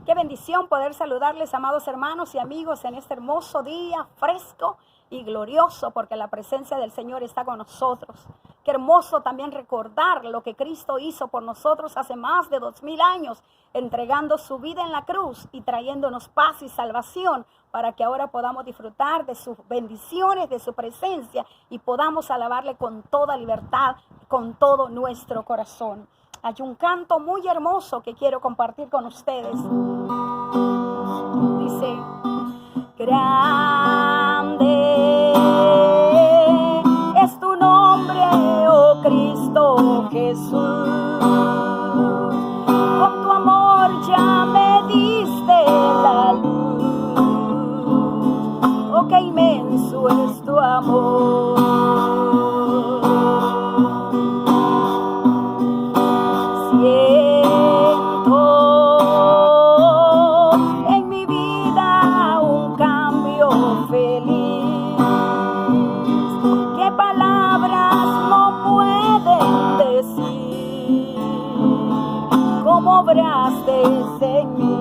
Qué bendición poder saludarles, amados hermanos y amigos, en este hermoso día fresco y glorioso, porque la presencia del Señor está con nosotros. Qué hermoso también recordar lo que Cristo hizo por nosotros hace más de 2000 años, entregando su vida en la cruz y trayéndonos paz y salvación, para que ahora podamos disfrutar de sus bendiciones, de su presencia, y podamos alabarle con toda libertad, con todo nuestro corazón. Hay un canto muy hermoso que quiero compartir con ustedes. Dice: grande es tu nombre, oh Cristo Jesús. Con tu amor ya me diste la luz. Oh, qué inmenso es tu amor. Obraste en mí.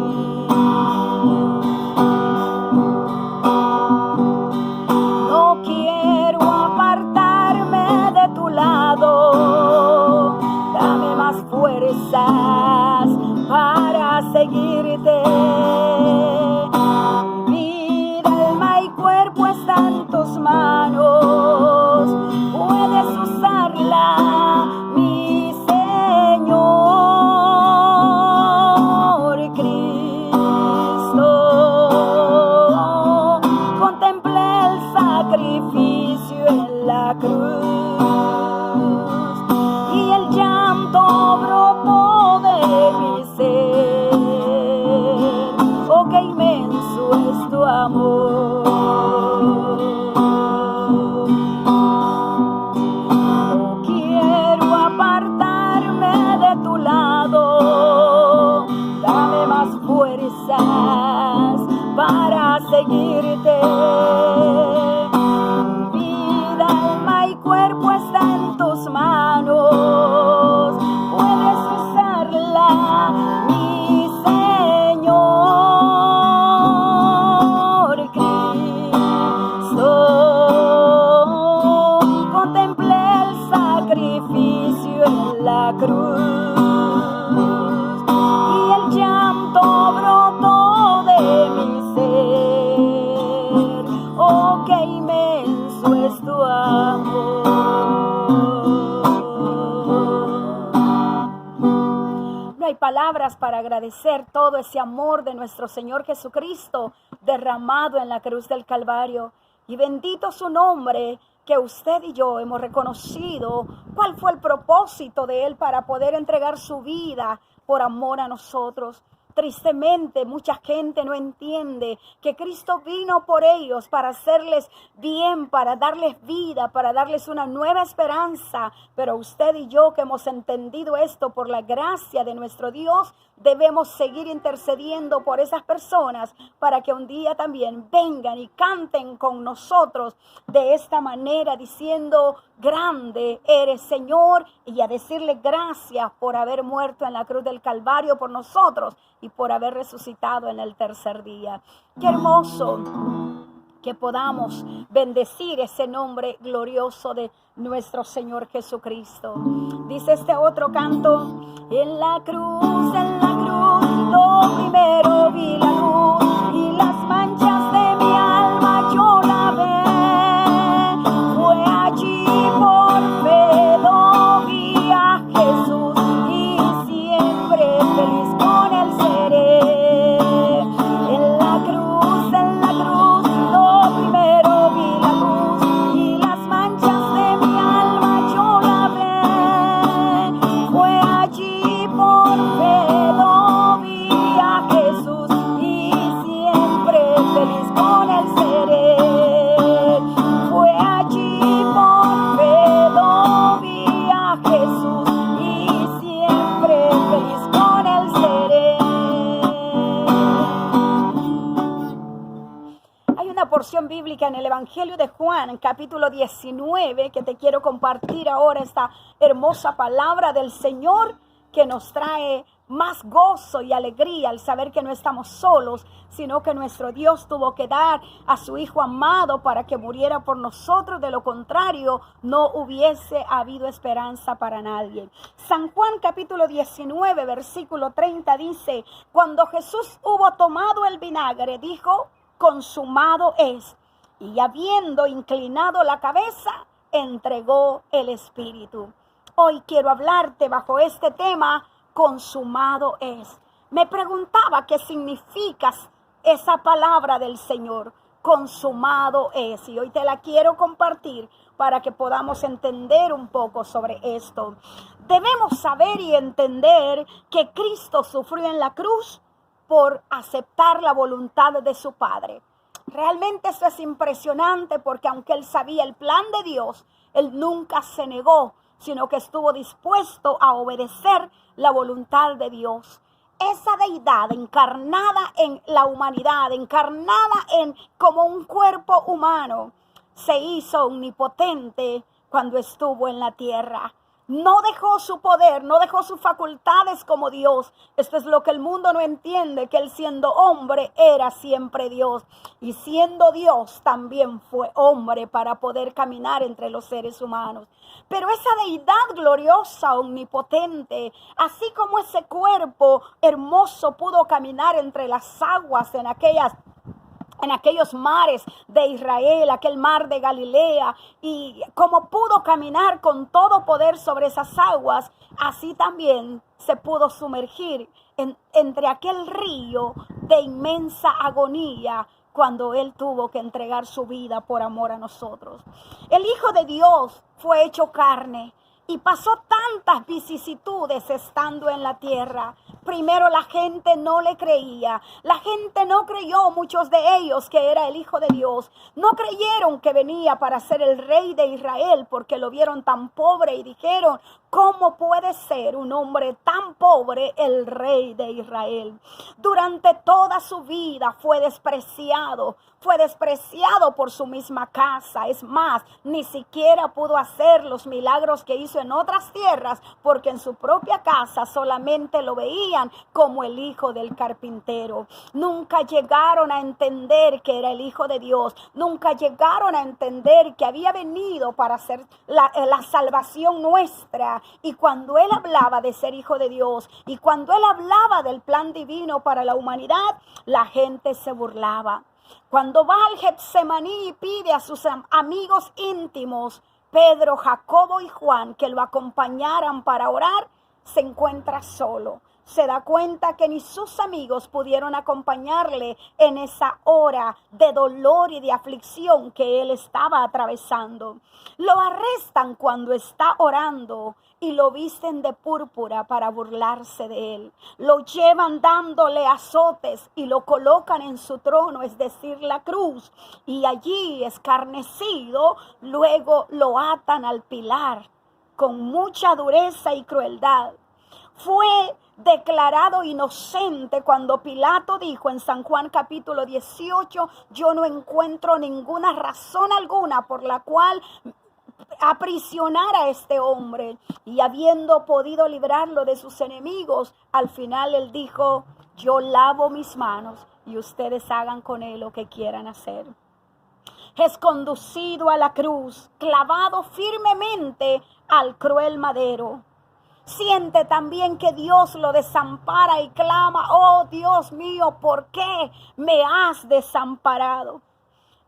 No quiero apartarme de tu lado. Dame más fuerzas para seguirte. Mi alma y cuerpo están en tus manos. Puedes usarla, mi Señor. Cruz y el llanto brotó de mi ser. Oh, qué inmenso es tu amor. No quiero apartarme de tu lado. Dame más fuerzas para seguirte. Cuerpo está en tus manos, puedes usarla, mi Señor Cristo. Contemplé el sacrificio en la cruz y el llanto brotó de mi ser. Oh, qué inmenso es tu amor. Hay palabras para agradecer todo ese amor de nuestro Señor Jesucristo derramado en la cruz del Calvario. Y bendito su nombre, que usted y yo hemos reconocido cuál fue el propósito de Él para poder entregar su vida por amor a nosotros. Tristemente, mucha gente no entiende que Cristo vino por ellos para hacerles bien, para darles vida, para darles una nueva esperanza. Pero usted y yo, que hemos entendido esto por la gracia de nuestro Dios, debemos seguir intercediendo por esas personas para que un día también vengan y canten con nosotros de esta manera, diciendo: grande eres, Señor, y a decirle gracias por haber muerto en la cruz del Calvario por nosotros y por haber resucitado en el tercer día. Qué hermoso que podamos bendecir ese nombre glorioso de nuestro Señor Jesucristo. Dice este otro canto: en la cruz, lo primero vi la luz, y las manchas de mi alma yo lavé. Fue allí por fe lo vi a Jesús, y siempre feliz con él seré. En la cruz, lo primero vi la luz, y las manchas de mi alma yo lavé. Fue allí por fe lo vi a Jesús, y siempre feliz con él seré. Fue allí por fe lo vi a Jesús, y siempre feliz con él seré. Hay una porción bíblica en el Evangelio de Juan, capítulo 19, que te quiero compartir ahora, esta hermosa palabra del Señor, que nos trae más gozo y alegría al saber que no estamos solos, sino que nuestro Dios tuvo que dar a su Hijo amado para que muriera por nosotros. De lo contrario, no hubiese habido esperanza para nadie. San Juan capítulo 19, versículo 30 dice: cuando Jesús hubo tomado el vinagre, dijo: consumado es. Y habiendo inclinado la cabeza, entregó el Espíritu. Hoy quiero hablarte bajo este tema: consumado es. Me preguntaba qué significa esa palabra del Señor, consumado es. Y hoy te la quiero compartir para que podamos entender un poco sobre esto. Debemos saber y entender que Cristo sufrió en la cruz por aceptar la voluntad de su Padre. Realmente eso es impresionante, porque aunque él sabía el plan de Dios, él nunca se negó, sino que estuvo dispuesto a obedecer la voluntad de Dios. Esa deidad encarnada en la humanidad, encarnada como un cuerpo humano, se hizo omnipotente cuando estuvo en la tierra. No dejó su poder, no dejó sus facultades como Dios. Esto es lo que el mundo no entiende, que él siendo hombre era siempre Dios. Y siendo Dios también fue hombre para poder caminar entre los seres humanos. Pero esa deidad gloriosa, omnipotente, así como ese cuerpo hermoso pudo caminar entre las aguas en aquellos mares de Israel, aquel mar de Galilea, y como pudo caminar con todo poder sobre esas aguas, así también se pudo sumergir entre aquel río de inmensa agonía cuando él tuvo que entregar su vida por amor a nosotros. El Hijo de Dios fue hecho carne y pasó tantas vicisitudes estando en la tierra. Primero la gente no le creía. La gente no creyó, muchos de ellos, que era el Hijo de Dios. No creyeron que venía para ser el Rey de Israel, porque lo vieron tan pobre y dijeron: ¿cómo puede ser un hombre tan pobre el Rey de Israel? Durante toda su vida fue despreciado por su misma casa. Es más, ni siquiera pudo hacer los milagros que hizo en otras tierras, porque en su propia casa solamente lo veían como el hijo del carpintero. Nunca llegaron a entender que era el Hijo de Dios. Nunca llegaron a entender que había venido para hacer la salvación nuestra. Y cuando él hablaba de ser Hijo de Dios, y cuando él hablaba del plan divino para la humanidad, la gente se burlaba. Cuando va al Getsemaní y pide a sus amigos íntimos, Pedro, Jacobo y Juan, que lo acompañaran para orar, se encuentra solo. Se da cuenta que ni sus amigos pudieron acompañarle en esa hora de dolor y de aflicción que él estaba atravesando. Lo arrestan cuando está orando y lo visten de púrpura para burlarse de él. Lo llevan dándole azotes y lo colocan en su trono, es decir, la cruz. Y allí, escarnecido, luego lo atan al pilar con mucha dureza y crueldad. Fue declarado inocente cuando Pilato dijo en San Juan capítulo 18: yo no encuentro ninguna razón alguna por la cual aprisionar a este hombre. Y habiendo podido librarlo de sus enemigos, al final él dijo: yo lavo mis manos y ustedes hagan con él lo que quieran hacer. Es conducido a la cruz, clavado firmemente al cruel madero. Siente también que Dios lo desampara y clama: oh Dios mío, ¿por qué me has desamparado?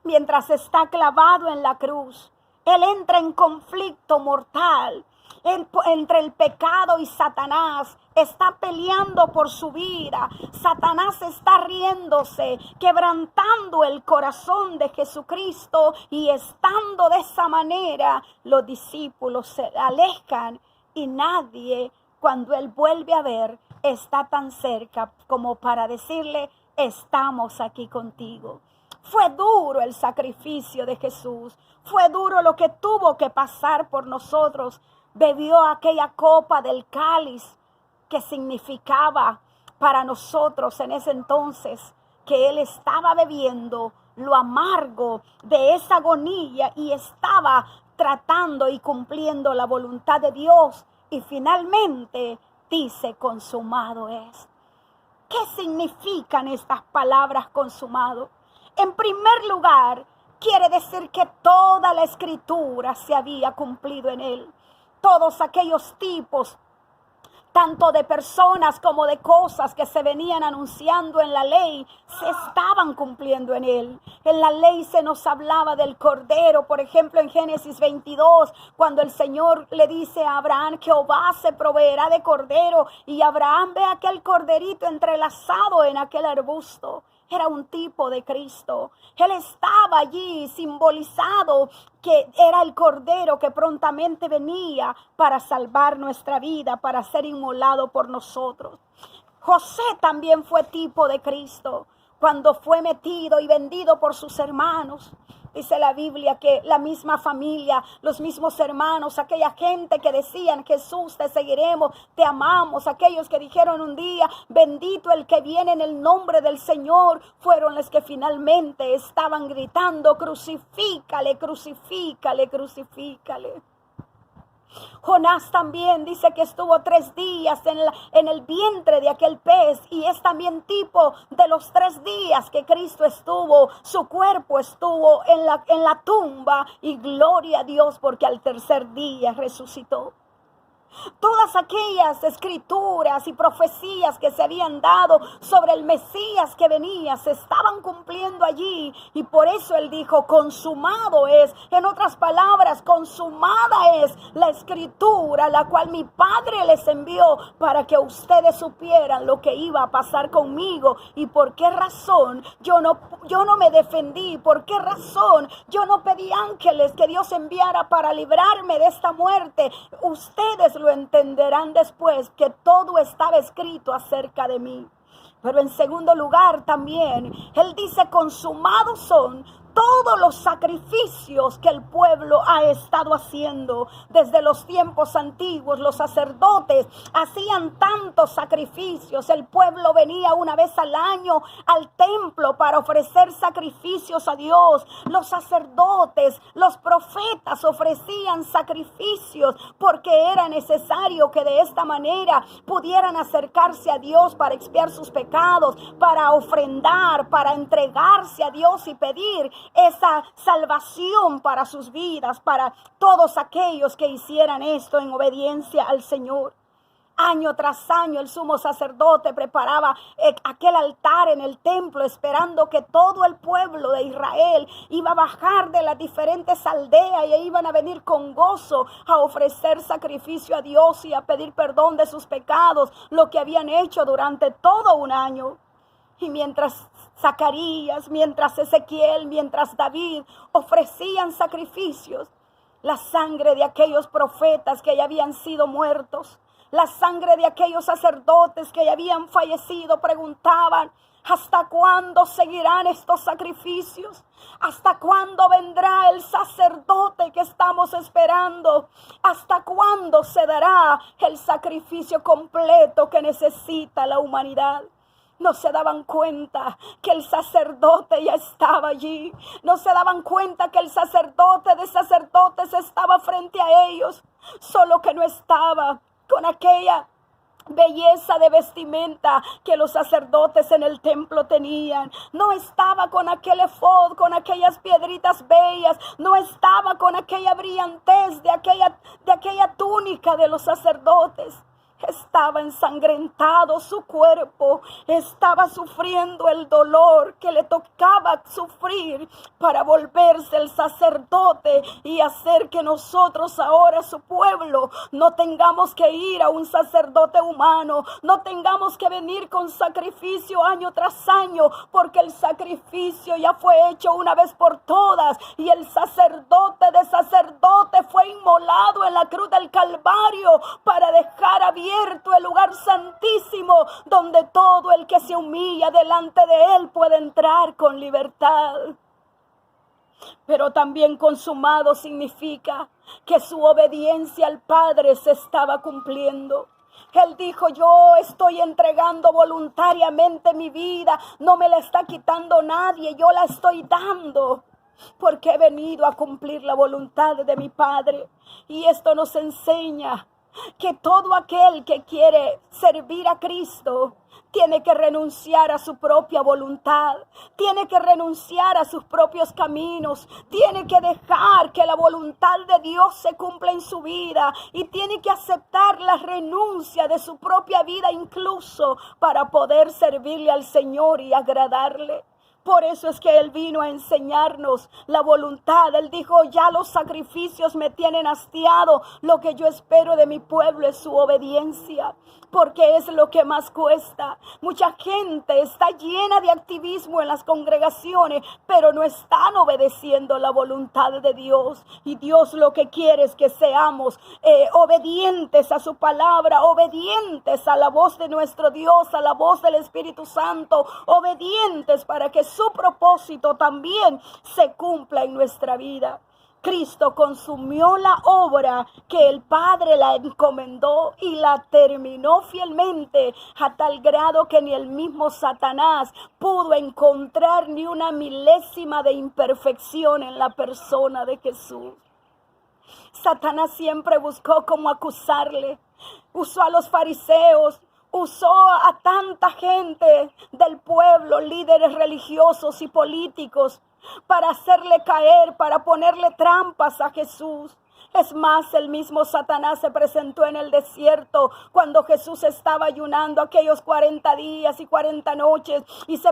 Mientras está clavado en la cruz, él entra en conflicto mortal entre el pecado y Satanás. Está peleando por su vida. Satanás está riéndose, quebrantando el corazón de Jesucristo, y estando de esa manera, los discípulos se alejan. Y nadie, cuando él vuelve a ver, está tan cerca como para decirle: estamos aquí contigo. Fue duro el sacrificio de Jesús. Fue duro lo que tuvo que pasar por nosotros. Bebió aquella copa del cáliz que significaba para nosotros en ese entonces que él estaba bebiendo lo amargo de esa agonía y estaba tratando y cumpliendo la voluntad de Dios. Y finalmente dice consumado es. ¿Qué significan estas palabras consumado? En primer lugar, quiere decir que toda la escritura se había cumplido en él. Todos aquellos tipos, tanto de personas como de cosas que se venían anunciando en la ley, se estaban cumpliendo en él. En la ley se nos hablaba del cordero, por ejemplo en Génesis 22, cuando el Señor le dice a Abraham, Jehová se proveerá de cordero, y Abraham ve aquel corderito entrelazado en aquel arbusto. Era un tipo de Cristo. Él estaba allí simbolizado que era el cordero que prontamente venía para salvar nuestra vida, para ser inmolado por nosotros. José también fue tipo de Cristo cuando fue metido y vendido por sus hermanos. Dice la Biblia que la misma familia, los mismos hermanos, aquella gente que decían, Jesús, te seguiremos, te amamos, aquellos que dijeron un día, bendito el que viene en el nombre del Señor, fueron los que finalmente estaban gritando, crucifícale, crucifícale, crucifícale. Jonás también dice que estuvo 3 días en el vientre de aquel pez, y es también tipo de los 3 días que Cristo estuvo, su cuerpo estuvo en la tumba, y gloria a Dios porque al tercer día resucitó. Todas aquellas escrituras y profecías que se habían dado sobre el Mesías que venía se estaban cumpliendo allí, y por eso él dijo, consumado es. En otras palabras, consumada es la escritura, la cual mi Padre les envió para que ustedes supieran lo que iba a pasar conmigo y por qué razón yo no me defendí, por qué razón yo no pedí ángeles que Dios enviara para librarme de esta muerte. Ustedes lo entenderán después, que todo estaba escrito acerca de mí. Pero en segundo lugar también, él dice, consumados son todos los sacrificios que el pueblo ha estado haciendo. Desde los tiempos antiguos, los sacerdotes hacían tantos sacrificios. El pueblo venía una vez al año al templo para ofrecer sacrificios a Dios. Los sacerdotes, los profetas ofrecían sacrificios porque era necesario que de esta manera pudieran acercarse a Dios para expiar sus pecados, para ofrendar, para entregarse a Dios y pedir esa salvación para sus vidas, para todos aquellos que hicieran esto en obediencia al Señor. Año tras año el sumo sacerdote preparaba aquel altar en el templo, esperando que todo el pueblo de Israel iba a bajar de las diferentes aldeas y iban a venir con gozo a ofrecer sacrificio a Dios y a pedir perdón de sus pecados, lo que habían hecho durante todo un año. Y mientras Zacarías, mientras Ezequiel, mientras David ofrecían sacrificios, la sangre de aquellos profetas que ya habían sido muertos, la sangre de aquellos sacerdotes que ya habían fallecido, preguntaban, ¿hasta cuándo seguirán estos sacrificios? ¿Hasta cuándo vendrá el sacerdote que estamos esperando? ¿Hasta cuándo se dará el sacrificio completo que necesita la humanidad? No se daban cuenta que el sacerdote ya estaba allí. No se daban cuenta que el sacerdote de sacerdotes estaba frente a ellos. Solo que no estaba con aquella belleza de vestimenta que los sacerdotes en el templo tenían. No estaba con aquel efod, con aquellas piedritas bellas. No estaba con aquella brillantez de aquella túnica de los sacerdotes. Estaba ensangrentado su cuerpo, estaba sufriendo el dolor que le tocaba sufrir para volverse el sacerdote y hacer que nosotros ahora, su pueblo, no tengamos que ir a un sacerdote humano, no tengamos que venir con sacrificio año tras año, porque el sacrificio ya fue hecho una vez por todas y el sacerdote de sacerdote fue inmolado en la cruz del Calvario para dejar abierto el lugar santísimo, donde todo el que se humilla delante de él puede entrar con libertad. Pero también consumado significa que su obediencia al Padre se estaba cumpliendo. Él dijo, yo estoy entregando voluntariamente mi vida, no me la está quitando nadie, yo la estoy dando, porque he venido a cumplir la voluntad de mi Padre. Y esto nos enseña que todo aquel que quiere servir a Cristo tiene que renunciar a su propia voluntad, tiene que renunciar a sus propios caminos, tiene que dejar que la voluntad de Dios se cumpla en su vida y tiene que aceptar la renuncia de su propia vida incluso para poder servirle al Señor y agradarle. Por eso es que Él vino a enseñarnos la voluntad. Él dijo, ya los sacrificios me tienen hastiado. Lo que yo espero de mi pueblo es su obediencia, porque es lo que más cuesta. Mucha gente está llena de activismo en las congregaciones, pero no están obedeciendo la voluntad de Dios. Y Dios lo que quiere es que seamos obedientes a su palabra, obedientes a la voz de nuestro Dios, a la voz del Espíritu Santo, obedientes para que su propósito también se cumpla en nuestra vida. Cristo consumió la obra que el Padre la encomendó y la terminó fielmente, a tal grado que ni el mismo Satanás pudo encontrar ni una milésima de imperfección en la persona de Jesús. Satanás siempre buscó cómo acusarle. Usó a los fariseos, usó a tanta gente del pueblo, líderes religiosos y políticos, para hacerle caer, para ponerle trampas a Jesús. Es más, el mismo Satanás se presentó en el desierto cuando Jesús estaba ayunando aquellos 40 días y 40 noches y se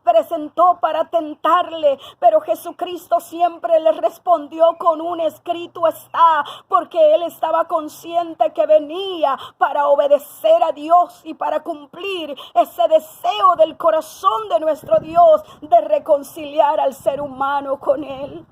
presentó para tentarle, pero Jesucristo siempre le respondió con un escrito está, porque él estaba consciente que venía para obedecer a Dios y para cumplir ese deseo del corazón de nuestro Dios de reconciliar al ser humano con él.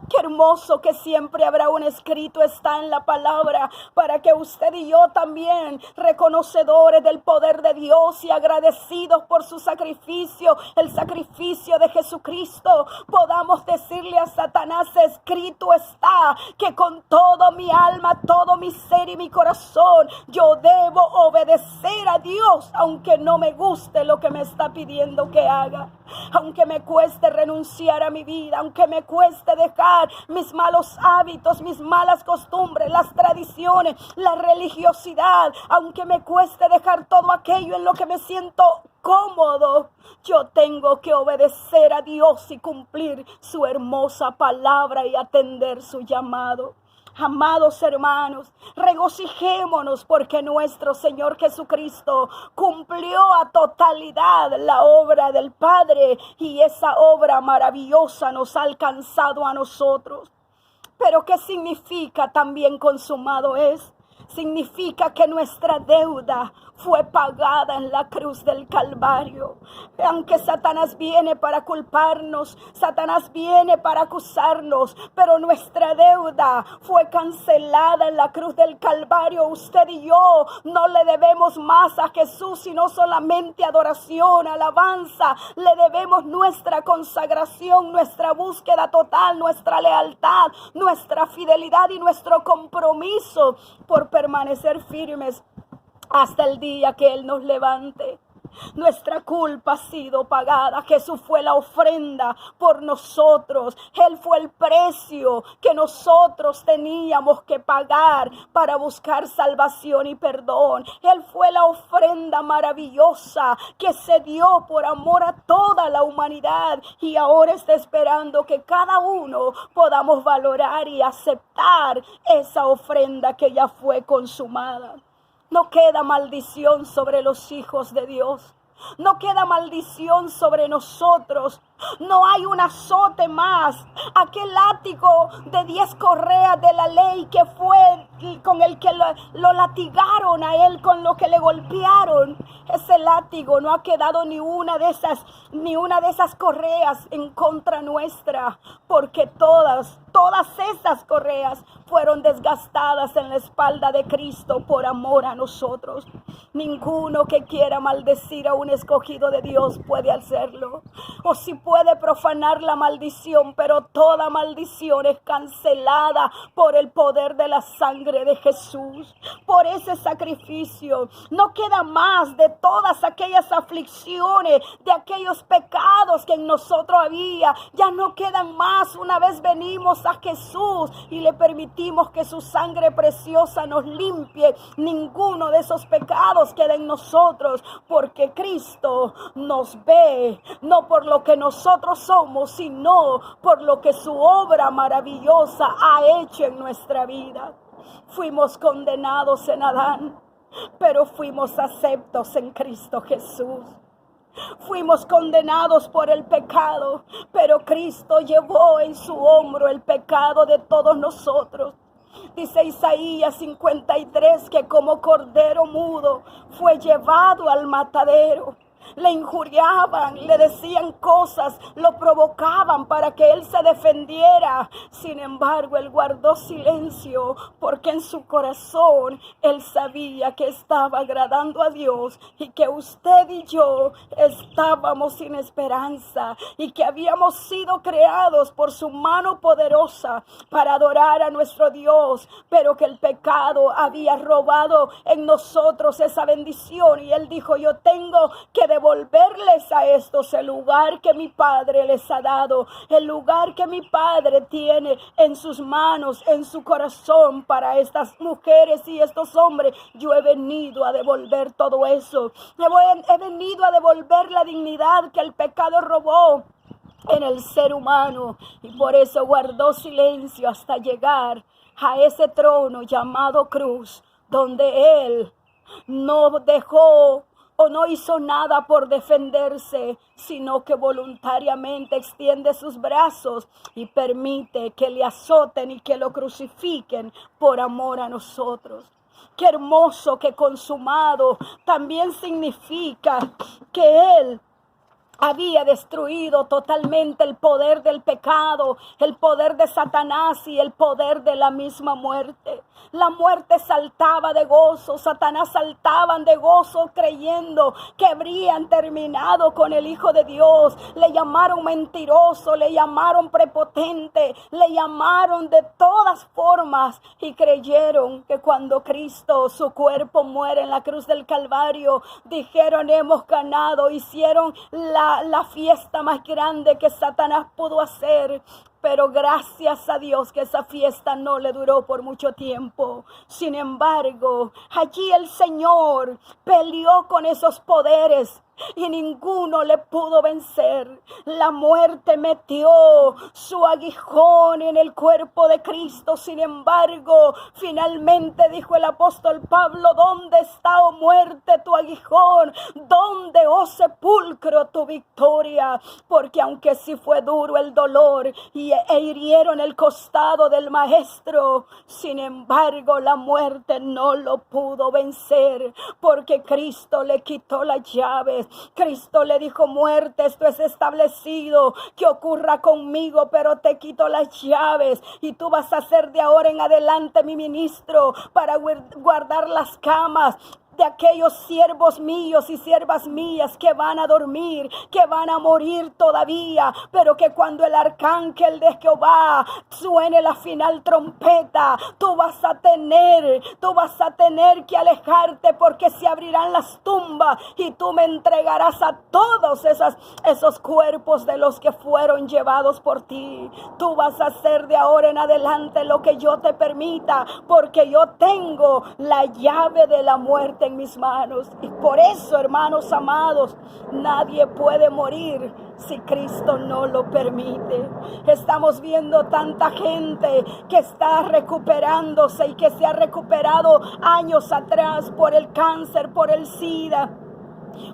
Qué hermoso que siempre habrá un escrito está en la palabra para que usted y yo también, reconocedores del poder de Dios y agradecidos por su sacrificio, el sacrificio de Jesucristo, podamos decirle a Satanás, escrito está, que con todo mi alma, todo mi ser y mi corazón, yo debo obedecer a Dios, aunque no me guste lo que me está pidiendo que haga, aunque me cueste renunciar a mi vida, aunque me cueste dejar mis malos hábitos, mis malas costumbres, las tradiciones, la religiosidad, aunque me cueste dejar todo aquello en lo que me siento cómodo, yo tengo que obedecer a Dios y cumplir su hermosa palabra y atender su llamado. Amados hermanos, regocijémonos porque nuestro Señor Jesucristo cumplió a totalidad la obra del Padre y esa obra maravillosa nos ha alcanzado a nosotros. Pero ¿qué significa también consumado es? Significa que nuestra deuda fue pagada en la cruz del Calvario. Aunque Satanás viene para culparnos, Satanás viene para acusarnos, pero nuestra deuda fue cancelada en la cruz del Calvario. Usted y yo no le debemos más a Jesús, sino solamente adoración, alabanza. Le debemos nuestra consagración, nuestra búsqueda total, nuestra lealtad, nuestra fidelidad y nuestro compromiso por permanecer firmes hasta el día que Él nos levante. Nuestra culpa ha sido pagada. Jesús fue la ofrenda por nosotros. Él fue el precio que nosotros teníamos que pagar para buscar salvación y perdón. Él fue la ofrenda maravillosa que se dio por amor a toda la humanidad y ahora está esperando que cada uno podamos valorar y aceptar esa ofrenda que ya fue consumada. No queda maldición sobre los hijos de Dios. No queda maldición sobre nosotros. No hay un azote más. Aquel látigo de 10 correas de la ley que fue con el que lo latigaron a él, con lo que le golpearon. Ese látigo no ha quedado ni una de esas correas en contra nuestra, porque todas esas correas fueron desgastadas en la espalda de Cristo por amor a nosotros. Ninguno que quiera maldecir a un escogido de Dios puede hacerlo. O si puede profanar la maldición, pero toda maldición es cancelada por el poder de la sangre de Jesús, por ese sacrificio. No queda más de todas aquellas aflicciones, de aquellos pecados que en nosotros había. Ya no quedan más una vez venimos a Jesús y le permitimos que su sangre preciosa nos limpie. Ninguno de esos pecados queda en nosotros, porque Cristo nos ve, no por lo que nosotros somos, sino por lo que su obra maravillosa ha hecho en nuestra vida. Fuimos condenados en Adán, pero fuimos aceptos en Cristo Jesús. Fuimos condenados por el pecado, pero Cristo llevó en su hombro el pecado de todos nosotros. Dice Isaías 53 que como cordero mudo fue llevado al matadero. Le injuriaban, le decían cosas, lo provocaban para que él se defendiera. Sin embargo, él guardó silencio porque en su corazón él sabía que estaba agradando a Dios y que usted y yo estábamos sin esperanza y que habíamos sido creados por su mano poderosa para adorar a nuestro Dios, pero que el pecado había robado en nosotros esa bendición. Y él dijo: yo tengo que devolverles a estos el lugar que mi Padre les ha dado, el lugar que mi Padre tiene en sus manos, en su corazón para estas mujeres y estos hombres. Yo he venido a devolver todo eso. He venido a devolver la dignidad que el pecado robó en el ser humano, y por eso guardó silencio hasta llegar a ese trono llamado cruz, donde él no dejó o no hizo nada por defenderse, sino que voluntariamente extiende sus brazos y permite que le azoten y que lo crucifiquen por amor a nosotros. Qué hermoso que consumado también significa que él había destruido totalmente el poder del pecado, el poder de Satanás y el poder de la misma muerte. La muerte saltaba de gozo, Satanás saltaban de gozo creyendo que habrían terminado con el Hijo de Dios. Le llamaron mentiroso, le llamaron prepotente, le llamaron de todas formas y creyeron que cuando Cristo, su cuerpo, muere en la cruz del Calvario, dijeron: hemos ganado. Hicieron la fiesta más grande que Satanás pudo hacer. Pero gracias a Dios que esa fiesta no le duró por mucho tiempo. Sin embargo, allí el Señor peleó con esos poderes y ninguno le pudo vencer. La muerte metió su aguijón en el cuerpo de Cristo. Sin embargo, finalmente dijo el apóstol Pablo: ¿dónde está, oh muerte, tu aguijón? ¿Dónde, oh sepulcro, tu victoria? Porque aunque sí fue duro el dolor e hirieron el costado del maestro, sin embargo la muerte no lo pudo vencer, porque Cristo le quitó las llaves. Cristo le dijo: muerte, esto es establecido, que ocurra conmigo, pero te quito las llaves y tú vas a ser de ahora en adelante mi ministro para guardar las camas de aquellos siervos míos y siervas mías que van a dormir, que van a morir todavía, pero que cuando el arcángel de Jehová suene la final trompeta, tú vas a tener que alejarte, porque se abrirán las tumbas y tú me entregarás a todos esos cuerpos de los que fueron llevados por ti. Tú vas a hacer de ahora en adelante lo que yo te permita, porque yo tengo la llave de la muerte en mis manos. Y por eso, hermanos amados, nadie puede morir si Cristo no lo permite. Estamos viendo tanta gente que está recuperándose y que se ha recuperado años atrás por el cáncer, por el SIDA,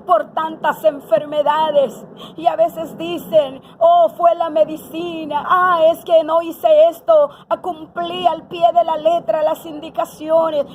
por tantas enfermedades, y a veces dicen: oh, fue la medicina, es que no hice esto, cumplí al pie de la letra las indicaciones,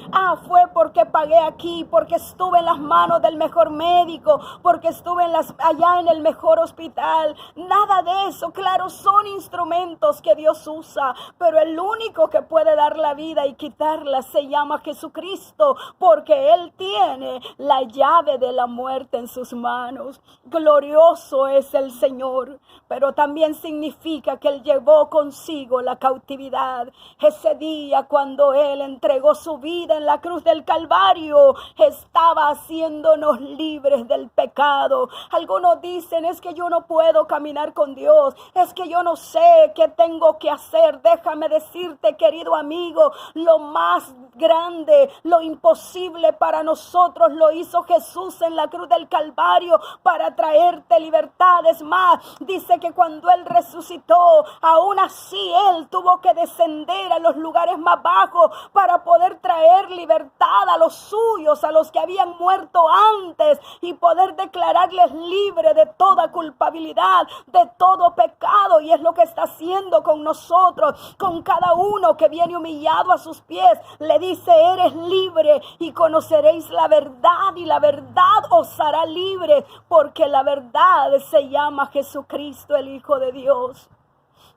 fue porque pagué aquí, porque estuve en las manos del mejor médico, porque estuve allá en el mejor hospital. Nada de eso. Claro, son instrumentos que Dios usa, pero el único que puede dar la vida y quitarla se llama Jesucristo, porque Él tiene la llave de la muerte muerte en sus manos. Glorioso es el Señor, pero también significa que Él llevó consigo la cautividad. Ese día cuando Él entregó su vida en la cruz del Calvario, estaba haciéndonos libres del pecado. Algunos dicen, es que yo no puedo caminar con Dios, es que yo no sé qué tengo que hacer. Déjame decirte, querido amigo, lo más grande, lo imposible para nosotros lo hizo Jesús en la cruz del Calvario para traerte libertad. Es más, dice que cuando Él resucitó, aún así Él tuvo que descender a los lugares más bajos para poder traer libertad a los suyos, a los que habían muerto antes, y poder declararles libre de toda culpabilidad, de todo pecado. Y es lo que está haciendo con nosotros, con cada uno que viene humillado a sus pies. Le dice, eres libre y conoceréis la verdad, y la verdad os hará libre, porque la verdad se llama Jesucristo, el Hijo de Dios.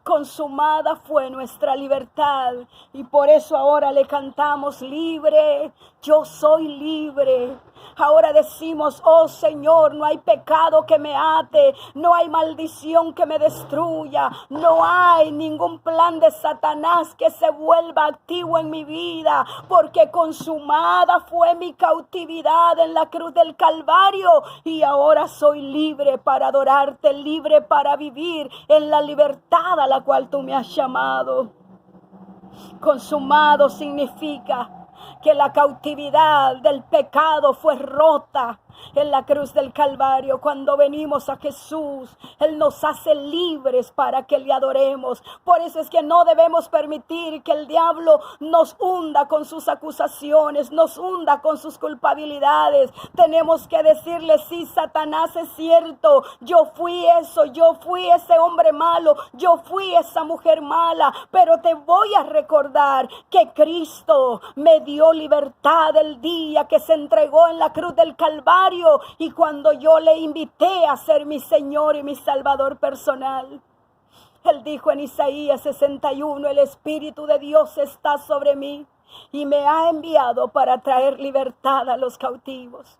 Consumada fue nuestra libertad, y por eso ahora le cantamos, libre, yo soy libre. Ahora decimos, oh Señor, no hay pecado que me ate, no hay maldición que me destruya, no hay ningún plan de Satanás que se vuelva activo en mi vida, porque consumada fue mi cautividad en la cruz del Calvario, y ahora soy libre para adorarte, libre para vivir en la libertad a la cual tú me has llamado. Consumado significa que la cautividad del pecado fue rota en la cruz del Calvario. Cuando venimos a Jesús, Él nos hace libres para que le adoremos. Por eso es que no debemos permitir que el diablo nos hunda con sus acusaciones, nos hunda con sus culpabilidades. Tenemos que decirle, sí, Satanás, es cierto, yo fui eso, yo fui ese hombre malo, yo fui esa mujer mala, pero te voy a recordar que Cristo me dio libertad el día que se entregó en la cruz del Calvario, y cuando yo le invité a ser mi Señor y mi Salvador personal. Él dijo en Isaías 61, el Espíritu de Dios está sobre mí y me ha enviado para traer libertad a los cautivos.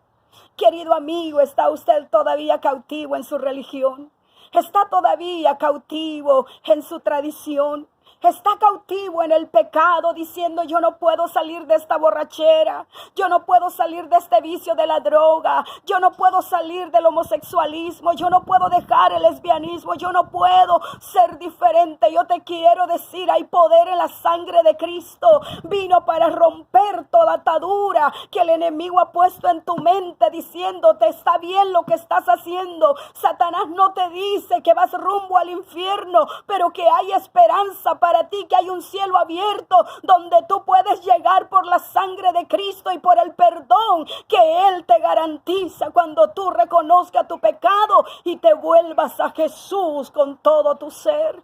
Querido amigo, ¿está usted todavía cautivo en su religión? ¿Está todavía cautivo en su tradición? Está cautivo en el pecado diciendo, yo no puedo salir de esta borrachera, yo no puedo salir de este vicio de la droga, yo no puedo salir del homosexualismo, yo no puedo dejar el lesbianismo, yo no puedo ser diferente. Yo te quiero decir, hay poder en la sangre de Cristo. Vino para romper toda atadura que el enemigo ha puesto en tu mente diciéndote, está bien lo que estás haciendo. Satanás no te dice que vas rumbo al infierno, pero que hay esperanza para ti, que hay un cielo abierto donde tú puedes llegar por la sangre de Cristo y por el perdón que Él te garantiza cuando tú reconozcas tu pecado y te vuelvas a Jesús con todo tu ser.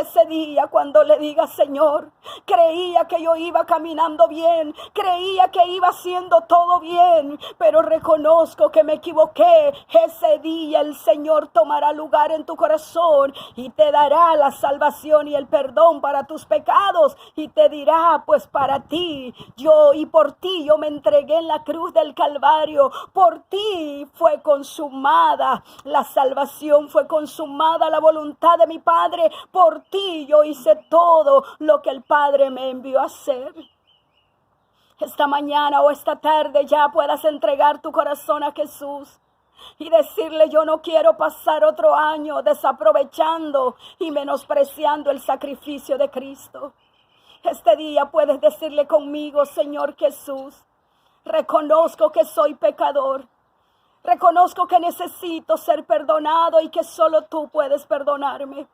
Ese día cuando le digas, Señor, creía que yo iba caminando bien, creía que iba haciendo todo bien, pero reconozco que me equivoqué. Ese día el Señor tomará lugar en tu corazón y te dará la salvación y el perdón para tus pecados, y te dirá, pues para ti yo y por ti yo me entregué en la cruz del Calvario, por ti fue consumada la salvación, fue consumada la voluntad de mi Padre, por ti yo hice todo lo que el Padre me envió a hacer. Esta mañana o esta tarde ya puedas entregar tu corazón a Jesús y decirle, yo no quiero pasar otro año desaprovechando y menospreciando el sacrificio de Cristo. Este día puedes decirle conmigo, Señor Jesús, reconozco que soy pecador. Reconozco que necesito ser perdonado y que solo tú puedes perdonarme.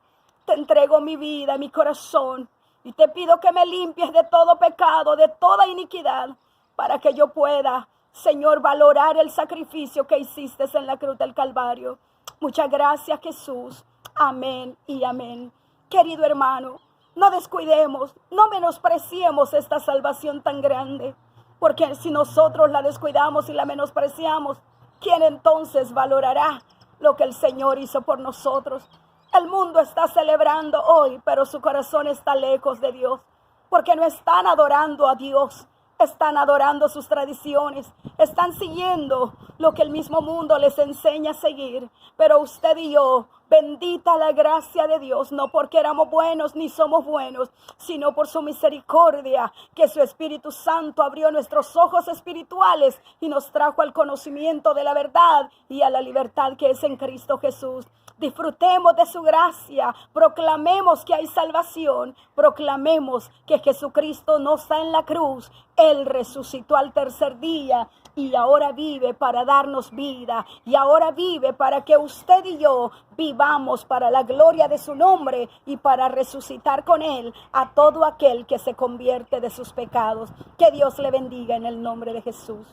Te entrego mi vida, mi corazón, y te pido que me limpies de todo pecado, de toda iniquidad, para que yo pueda, Señor, valorar el sacrificio que hiciste en la cruz del Calvario. Muchas gracias, Jesús. Amén y amén. Querido hermano, no descuidemos, no menospreciemos esta salvación tan grande, porque si nosotros la descuidamos y la menospreciamos, ¿quién entonces valorará lo que el Señor hizo por nosotros? El mundo está celebrando hoy, pero su corazón está lejos de Dios, porque no están adorando a Dios. están adorando sus tradiciones, están siguiendo lo que el mismo mundo les enseña a seguir. Pero usted y yo, bendita la gracia de Dios, no porque éramos buenos ni somos buenos, sino por su misericordia, que su Espíritu Santo abrió nuestros ojos espirituales y nos trajo al conocimiento de la verdad y a la libertad que es en Cristo Jesús. Disfrutemos de su gracia, proclamemos que hay salvación, proclamemos que Jesucristo no está en la cruz, Él resucitó al tercer día y ahora vive para darnos vida, y ahora vive para que usted y yo vivamos para la gloria de su nombre y para resucitar con Él a todo aquel que se convierte de sus pecados. Que Dios le bendiga en el nombre de Jesús.